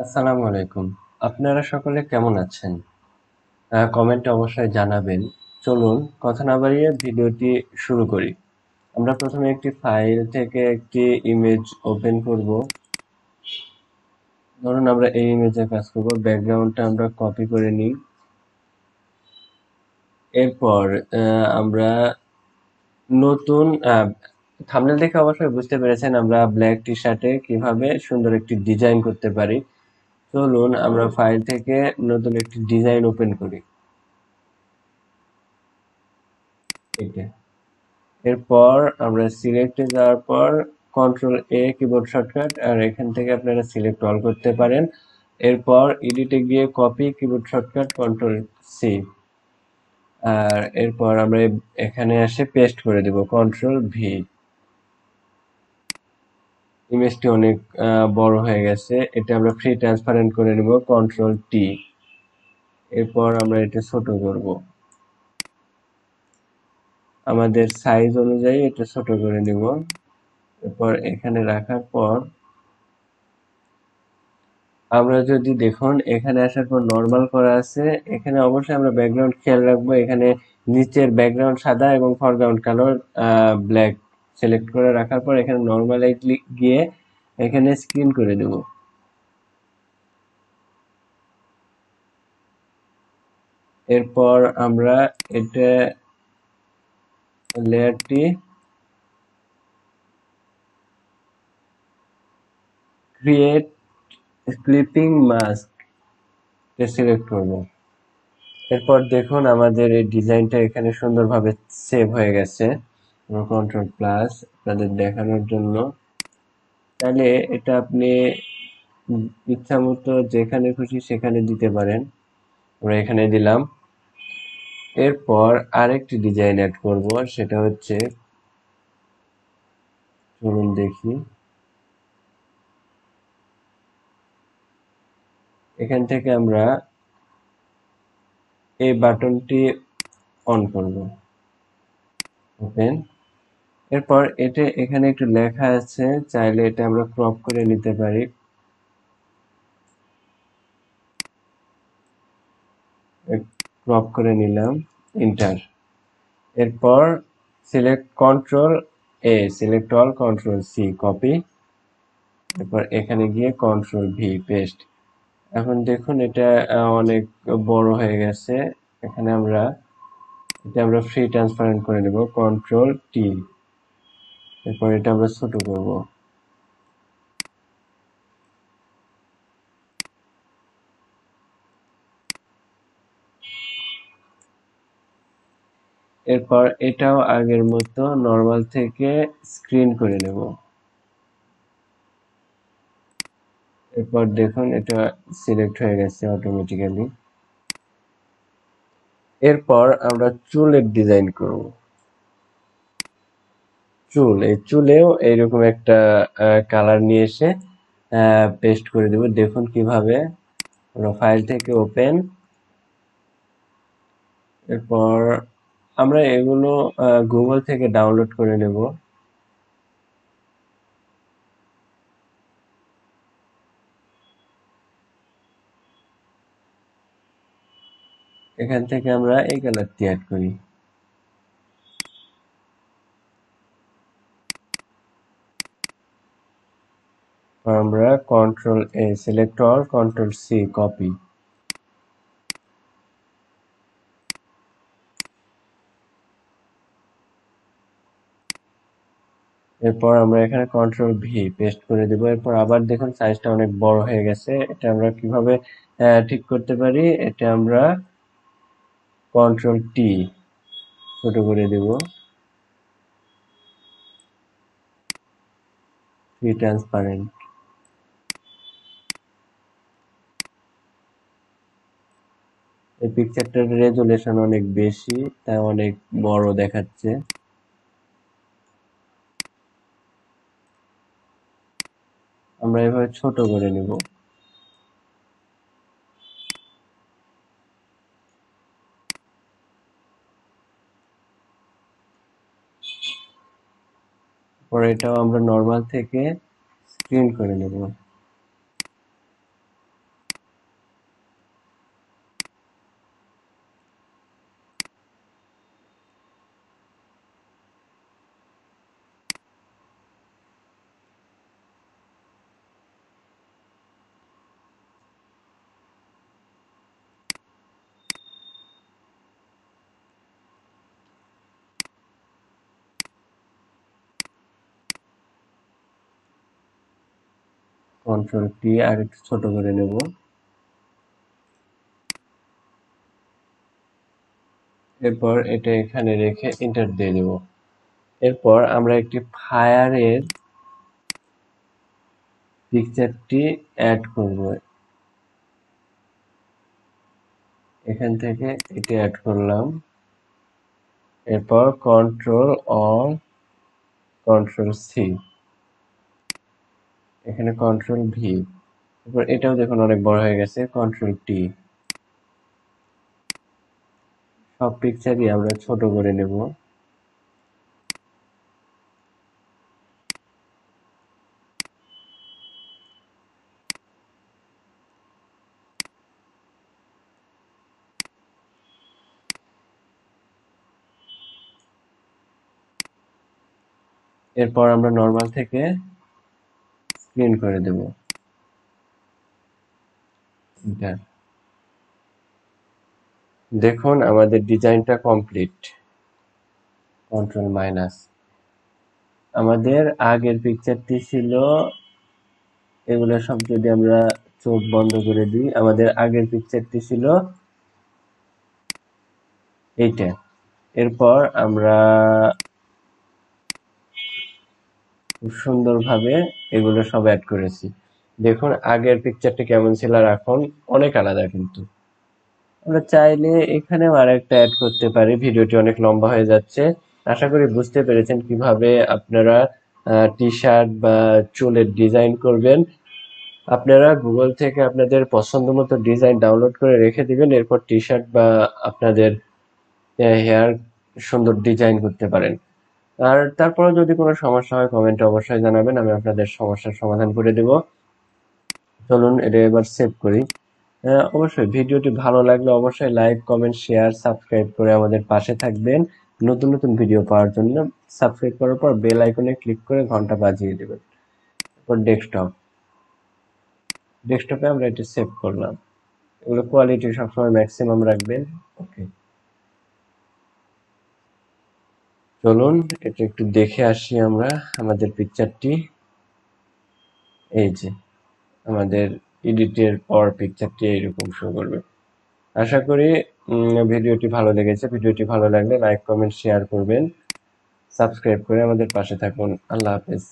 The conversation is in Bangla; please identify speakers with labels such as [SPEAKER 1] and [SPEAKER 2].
[SPEAKER 1] আসসালামু আলাইকুম। আপনারা সকলে কেমন আছেন? কমেন্টে অবশ্যই জানাবেন। চলুন কথা না বাড়িয়ে ভিডিওটি শুরু করি। আমরা প্রথমে একটি ফাইল থেকে একটি ইমেজ ওপেন করব। ধরুন আমরা এই ইমেজে কাজ করব। ব্যাকগ্রাউন্ডটা আমরা কপি করে নিই। এরপর আমরা নতুন থাম্বনেল দেখে অবশ্যই বুঝতে পেরেছেন আমরা ব্ল্যাক টি শার্টে কিভাবে সুন্দর একটি ডিজাইন করতে পারি। চলুন আমরা ফাইল থেকে নতুন একটি ডিজাইন ওপেন করি। এটা এরপর আমরা সিলেক্টে যাওয়ার পর কন্ট্রোল এ কিবোর্ড শর্টকাট, আর এখান থেকে আপনারা সিলেক্ট অল করতে পারেন। এরপর এডিটে গিয়ে copy keyboard shortcut control C, আর এরপর আমরা এখানে এসে পেস্ট করে দেব কন্ট্রোল ভি। ইমেজটি অনেক বড় হয়ে গেছে, এটা আমরা ফ্রি ট্রান্সপারেন্ট করে নেব কন্ট্রোল টি। এরপর আমরা এটা ছোট করব, আমাদের সাইজ অনুযায়ী এটা ছোট করে নিব। এরপর এখানে রাখার পর আমরা যদি দেখুন এখানে আসার পর নরমাল করা আছে, এখানে অবশ্যই আমরা ব্যাকগ্রাউন্ড খেয়াল রাখবো। এখানে নিচের ব্যাকগ্রাউন্ড সাদা এবং ফরগ্রাউন্ড কালার ব্ল্যাক সিলেক্ট করে রাখার পর এখানে নরমালে গিয়ে এখানে স্ক্রিন করে দেব। এরপর আমরা এটা লেয়ারটি ক্রিয়েট ক্লিপিং মাস্ক সিলেক্ট করব। এরপর দেখুন আমাদের এই ডিজাইনটা এখানে সুন্দরভাবে সেভ হয়ে গেছে। কন্ট্রোল প্লাস আপনাদের দেখানোর জন্য। তাহলে এটা আপনি ইচ্ছা মতো যেখানে খুশি সেখানে দিতে পারেন। আমরা এখানে দিলাম। এরপর আরেকটি ডিজাইন অ্যাড করব, সেটা হচ্ছে, চলুন দেখি। এখান থেকে আমরা এই বাটনটি অন করব, ওপেন। এরপর এটা এখানে একটু লেখা আছে, চাইলে এটা আমরা ক্রপ করে নিতে পারি। ক্রপ করে নিলাম, এন্টার। এরপর select control A, select all, control C copy. এরপর এখানে গিয়ে কন্ট্রোল ভি পেস্ট। এখন দেখুন এটা অনেক বড় হয়ে গেছে। এখানে আমরা ফ্রি ট্রান্সপারেন্ট করে নেব কন্ট্রোল টি। এরপর এটা আমরা ছোট করব। এরপর এটাও আগের মতো নরমাল থেকে স্ক্রিন করে নেব। এরপর দেখুন এটা সিলেক্ট হয়ে গেছে অটোমেটিক্যালি। এরপর আমরা চুলের ডিজাইন করব। এই চুলেও এইরকম একটা কালার নিয়ে এসে পেস্ট করে দেব। দেখুন কিভাবে। আমরা ফাইল থেকে ওপেন, এরপর আমরা এগুলো গুগল থেকে ডাউনলোড করে নেব। এখান থেকে আমরা এই কালারটি অ্যাড করি। আমরা control A, select all, control C copy. এরপর আমরা এখানে কন্ট্রোল ভি পেস্ট করে দেব। এরপর আবার দেখুন সাইজটা অনেক বড় হয়ে গেছে। এটা আমরা কিভাবে ঠিক করতে পারি, এটা আমরা কন্ট্রোল টি ছোট করে দেব, ফ্রি ট্রান্সপারেন্ট। এই পিকচারটার রেজুলেশন অনেক বেশি, তাই অনেক বড় দেখাচ্ছে। আমরা এভাবে ছোট করে নেব। পরে এটাও আমরা নরমাল থেকে স্ক্রিন করে নেব। কন্ট্রোল টি আর একটু ছোট করে নেব। এরপর এটা এখানে রেখে এন্টার দিয়ে দেব। এরপর আমরা একটি ফায়ারের পিকচারটি অ্যাড করব। এখান থেকে এটি অ্যাড করলাম। এরপর কন্ট্রোল কন্ট্রোল সি, এখানে কন্ট্রোল ভি। এরপর এটাও দেখুন অনেক বড় হয়ে গেছে, কন্ট্রোল টি। সব পিকচারই আমরা ছোট করে নেব। এরপর আমরা নরমাল থেকে স্ক্রিন করে দেব। দেখুন আমাদের ডিজাইনটা কমপ্লিট। Control minus. আমাদের আগের পিকচারটি ছিল, এগুলো সব যদি আমরা চোখ বন্ধ করে দিই, আমাদের আগের পিকচারটি ছিল এইটা। এরপর আমরা খুব সুন্দরভাবে এগুলো সব অ্যাড করেছি। দেখুন আগের পিকচারটি কেমন ছিল আর এখন অনেক আলাদা। কিন্তু আমরা চাইলে এখানেও আরেকটা অ্যাড করতে পারি। ভিডিওটি অনেক লম্বা হয়ে যাচ্ছে। আশা করি বুঝতে পেরেছেন কিভাবে আপনারা টি শার্ট বা চুলের ডিজাইন করবেন। আপনারা গুগল থেকে আপনাদের পছন্দ মতো ডিজাইন ডাউনলোড করে রেখে দিবেন। এরপর টি শার্ট বা আপনাদের হেয়ার সুন্দর ডিজাইন করতে পারেন। আর তারপরে যদি কোনো সমস্যা হয় কমেন্টে অবশ্যই জানাবেন, আমি আপনাদের সমস্যার সমাধান করে দেব। চলুন এটা এবার সেভ করি। অবশ্যই ভিডিওটি ভালো লাগলে অবশ্যই লাইক, কমেন্ট, শেয়ার, সাবস্ক্রাইব করে আমাদের পাশে থাকবেন। নতুন নতুন ভিডিও পাওয়ার জন্য সাবস্ক্রাইব করার পর বেল আইকনে ক্লিক করে ঘন্টা বাজিয়ে দেবেন। এরপর ডেস্কটপে আমরা এটি সেভ করলাম। এগুলো কোয়ালিটি সবসময় ম্যাক্সিমাম রাখবেন। ওকে, চলুন এটা একটু দেখে আসি আমরা আমাদের পিকচারটি। এই যে আমাদের এডিটের পর পিকচারটি এইরকম শো করবে। আশা করি ভিডিওটি ভালো লেগেছে। ভিডিওটি ভালো লাগলে লাইক, কমেন্ট, শেয়ার করবেন। সাবস্ক্রাইব করে আমাদের পাশে থাকুন। আল্লাহ হাফেজ।